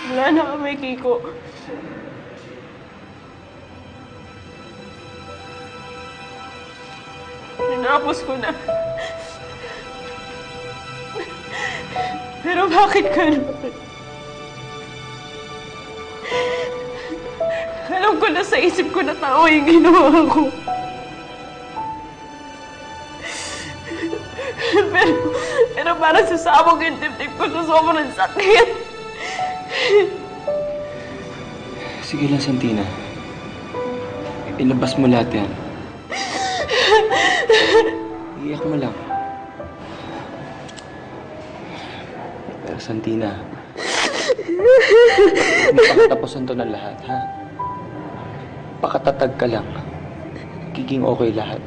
Wala na kami, Kiko. Tinapos ko na. Pero bakit ganun? Alam ko na sa isip ko na tao yung ginawa ko. pero parang sasabog yung dibdib ko sa sobrang sakit. Sige lang, Santina. Ilabas mo lahat yan. Iiyak mo lang. Pero Santina, makakatapusan to ng lahat, ha? Pakatatag ka lang. Magiging okay lahat.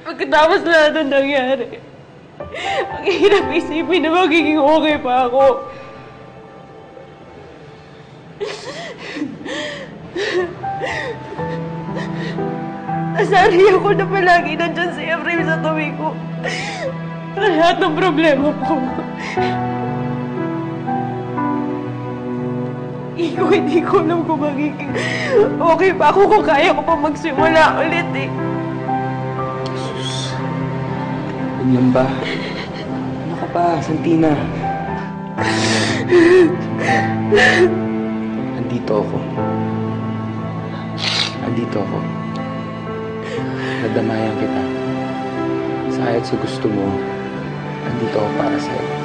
Pagkatapos lahat ng nangyari, ang hirap isipin na magiging okay pa ako. Nasanay ako na palagi nandyan si Efraim sa tabi ko. Sa lahat ng problema ko. Hindi ko alam kung magiging okay pa ako kung kaya ko pa magsimula ulit eh. Sus. Ganyan ba? Ano ka pa, Santina? Andito ako. Andito ako. Nadamayan kita. Sa kahit sa gusto mo, andito ako para sa'yo.